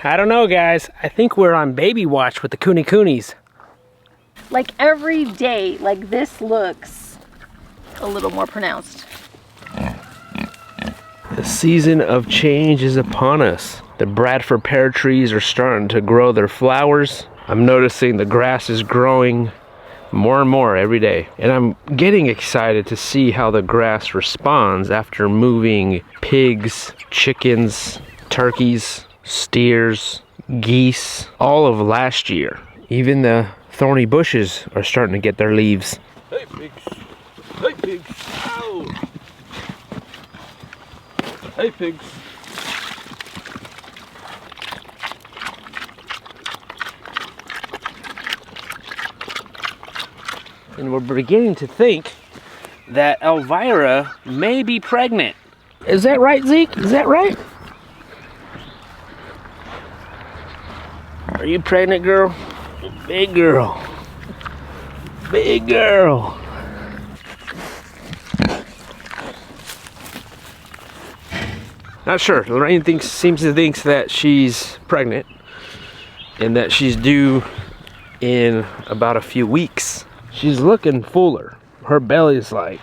I don't know, guys. I think we're on baby watch with the Kune. Like every day, like this looks a little more pronounced. The season of change is upon us. The Bradford pear trees are starting to grow their flowers. I'm noticing the grass is growing more and more every day. And I'm getting excited to see how the grass responds after moving pigs, chickens, turkeys, steers, geese, all of last year. Even the thorny bushes are starting to get their leaves. Hey pigs! Hey pigs! Ow! Hey pigs! And we're beginning to think that Elvira may be pregnant. Is that right, Zeke? Is that right? Are you pregnant, girl? Big girl. Big girl. Not sure. Lorraine seems to think that she's pregnant and that she's due in about a few weeks. She's looking fuller. Her belly's like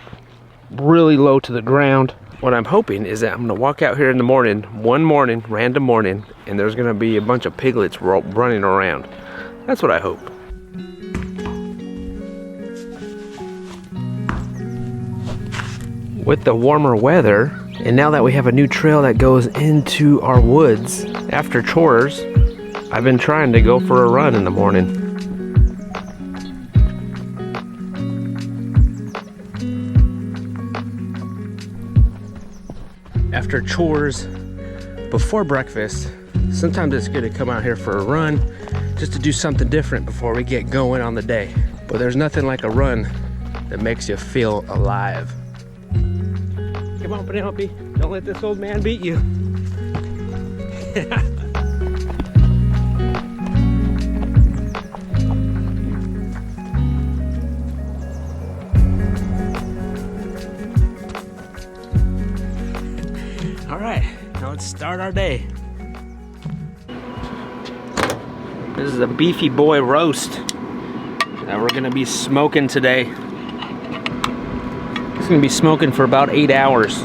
really low to the ground. What I'm hoping is that I'm gonna walk out here in the morning, random morning, and there's gonna be a bunch of piglets running around. That's what I hope. With the warmer weather, and now that we have a new trail that goes into our woods, after chores, I've been trying to go for a run in the morning. After chores, before breakfast, sometimes it's good to come out here for a run just to do something different before we get going on the day. But there's nothing like a run that makes you feel alive. Come on, Penelope, don't let this old man beat you. All right, now let's start our day. This is a beefy boy roast that we're gonna be smoking today. It's gonna be smoking for about 8 hours.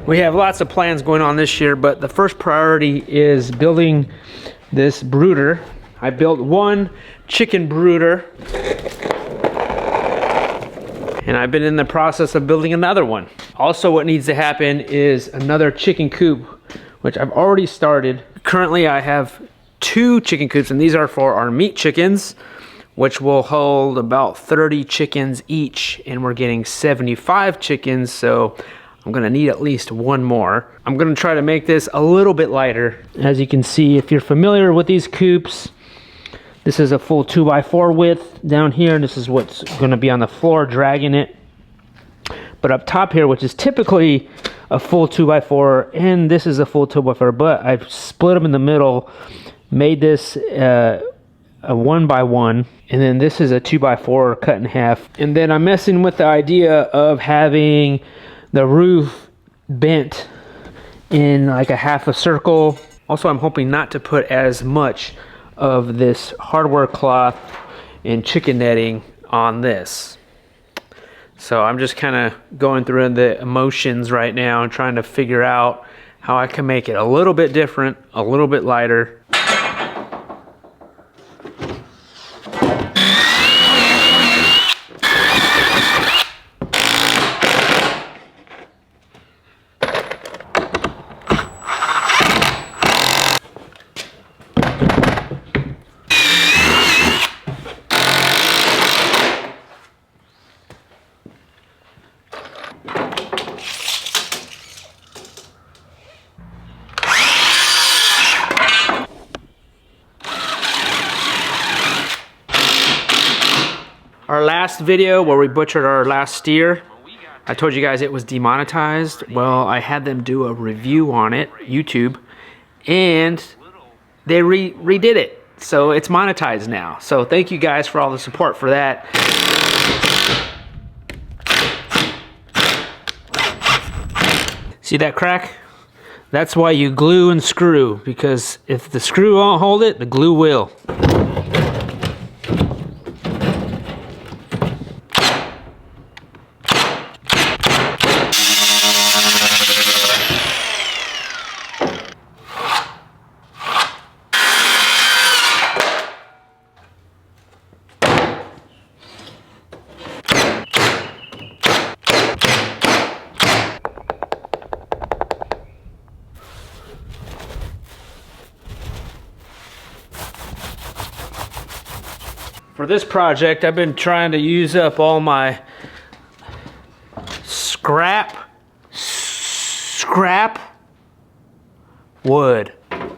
We have lots of plans going on this year, but the first priority is building this brooder. I built one chicken brooder, and I've been in the process of building another one. Also, what needs to happen is another chicken coop, which I've already started. Currently, I have 2 chicken coops, and these are for our meat chickens, which will hold about 30 chickens each, and we're getting 75 chickens, so I'm gonna need at least one more. I'm gonna try to make this a little bit lighter. As you can see, if you're familiar with these coops, this is a full 2x4 width down here, and this is what's gonna be on the floor dragging it. But up top here, which is typically a full 2x4, and this is a full 2x4, but I've split them in the middle, made this a 1x1, and then this is a 2x4 cut in half. And then I'm messing with the idea of having the roof bent in like a half a circle. Also, I'm hoping not to put as much of this hardware cloth and chicken netting on this. So I'm just kind of going through the emotions right now and trying to figure out how I can make it a little bit different, a little bit lighter. Our last video where we butchered our last steer, I told you guys it was demonetized. Well, I had them do a review on it, YouTube, and they redid it. So it's monetized now. So thank you guys for all the support for that. See that crack? That's why you glue and screw, because if the screw won't hold it, the glue will. For this project, I've been trying to use up all my scrap wood. I'm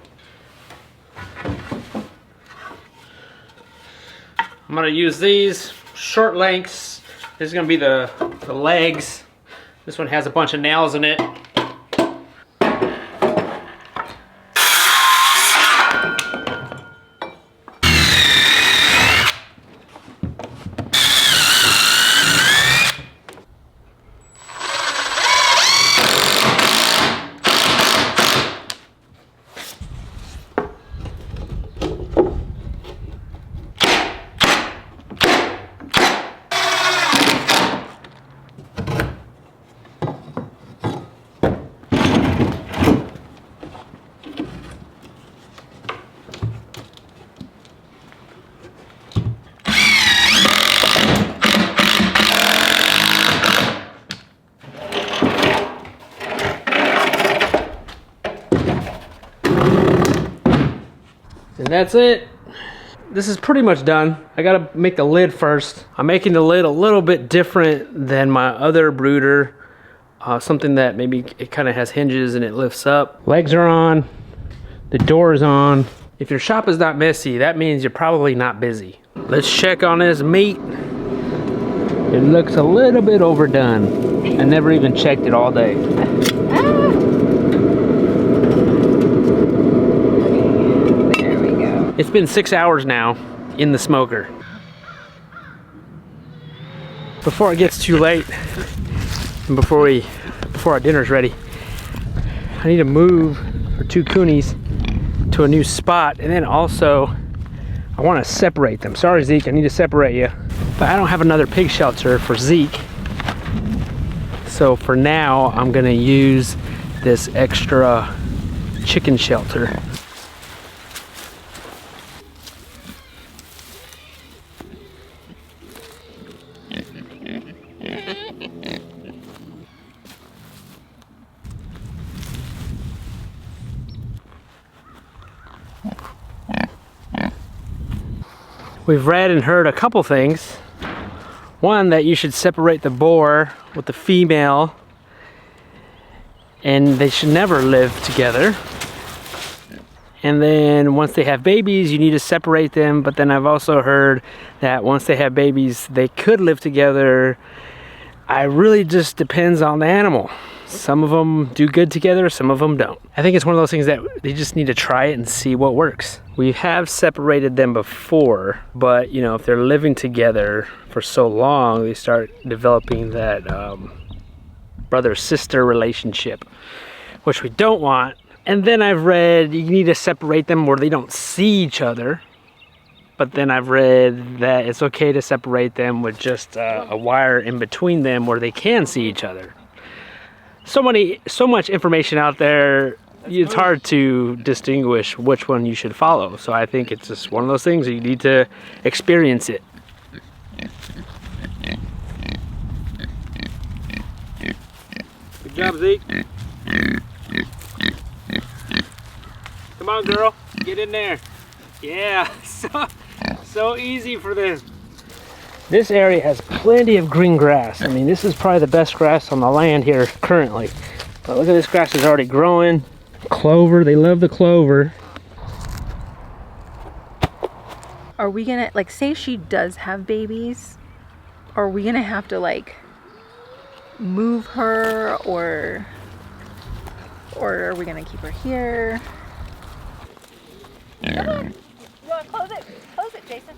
gonna use these short lengths. This is gonna be the legs. This one has a bunch of nails in it. And that's it. This is pretty much done. I gotta make the lid first. I'm making the lid a little bit different than my other brooder. Something that maybe it kind of has hinges and it lifts up. Legs are on, the door is on. If your shop is not messy, that means you're probably not busy. Let's check on this meat. It looks a little bit overdone. I never even checked it all day. It's been 6 hours now in the smoker. Before it gets too late, and before our dinner's ready, I need to move our two coonies to a new spot, and then also I want to separate them. Sorry, Zeke, I need to separate you, but I don't have another pig shelter for Zeke. So for now, I'm gonna use this extra chicken shelter. We've read and heard a couple things. One, that you should separate the boar with the female and they should never live together. And then once they have babies, you need to separate them. But then I've also heard that once they have babies, they could live together. It really just depends on the animal. Some of them do good together, some of them don't. I think it's one of those things that they just need to try it and see what works. We have separated them before, but you know, if they're living together for so long, they start developing that brother-sister relationship, which we don't want. And then I've read you need to separate them where they don't see each other. But then I've read that it's okay to separate them with just a wire in between them where they can see each other. So much information out there, it's hard to distinguish which one you should follow. So I think it's just one of those things you need to experience it. Good job, Zeke. Come on, girl, get in there. Yeah, so easy for this. This area has plenty of green grass. I mean, this is probably the best grass on the land here currently. But look at this grass is already growing. Clover, they love the clover. Are we gonna, like, say she does have babies, are we gonna have to, like, move her, or are we gonna keep her here? Come on. close it. Close it, Jason.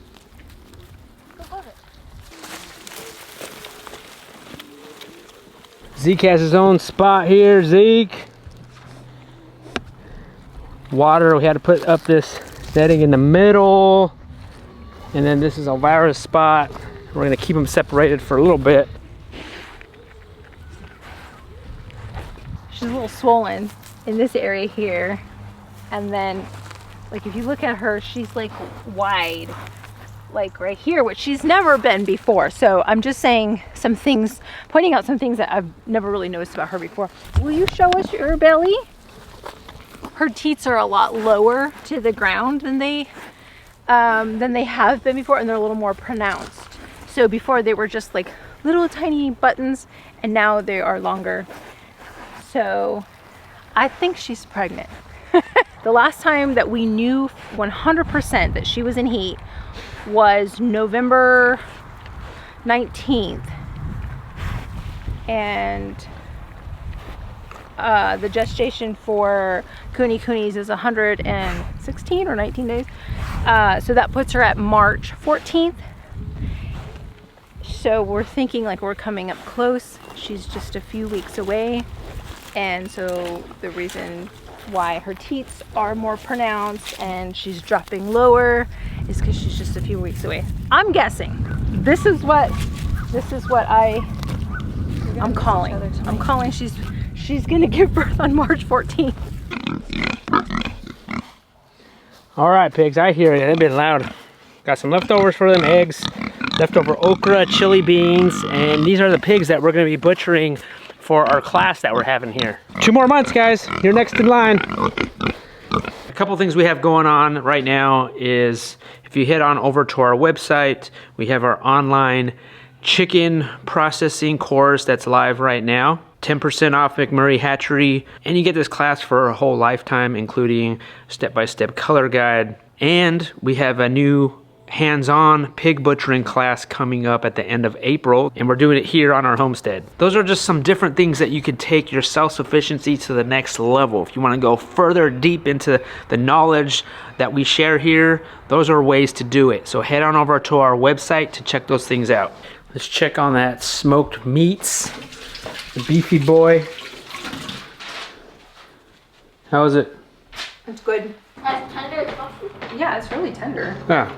Go close it. Zeke has his own spot here, Zeke. Water, we had to put up this netting in the middle. And then this is Elvira's spot. We're gonna keep them separated for a little bit. She's a little swollen in this area here. And then, like, if you look at her, she's like wide, like right here, which she's never been before. So I'm just saying some things, pointing out some things that I've never really noticed about her before. Will you show us your belly? Her teats are a lot lower to the ground than they have been before, and they're a little more pronounced. So before they were just like little tiny buttons, and now they are longer. So I think she's pregnant. The last time that we knew 100% that she was in heat was November 19th. And the gestation for Kune Kunes is 116 or 19 days. So that puts her at March 14th. So we're thinking like we're coming up close. She's just a few weeks away. And so the reason why her teats are more pronounced and she's dropping lower is because she's just a few weeks away. I'm guessing. This is what I'm calling. I'm calling she's gonna give birth on March 14th. All right, pigs, I hear you. They've been loud. Got some leftovers for them, eggs, leftover okra, chili beans, and these are the pigs that we're gonna be butchering for our class that we're having here. 2 more months, guys. You're next in line. A couple things we have going on right now is if you head on over to our website, we have our online chicken processing course that's live right now. 10% off McMurray Hatchery, and you get this class for a whole lifetime, including step-by-step color guide. And we have a new hands-on pig butchering class coming up at the end of April, and we're doing it here on our homestead. Those are just some different things that you could take your self-sufficiency to the next level. If you want to go further deep into the knowledge that we share here, those are ways to do it. So head on over to our website to check those things out. Let's check on that smoked meats. The beefy boy. How is it? It's good. As tender as possible. Yeah, it's really tender. Yeah,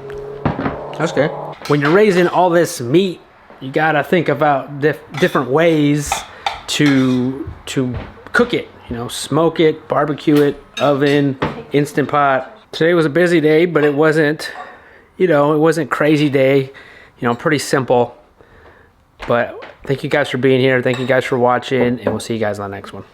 that's good. When you're raising all this meat, you gotta think about different ways to cook it. You know, smoke it, barbecue it, oven, Instant Pot. Today was a busy day, but it wasn't, it wasn't crazy day. Pretty simple. But thank you guys for being here. Thank you guys for watching, and we'll see you guys on the next one.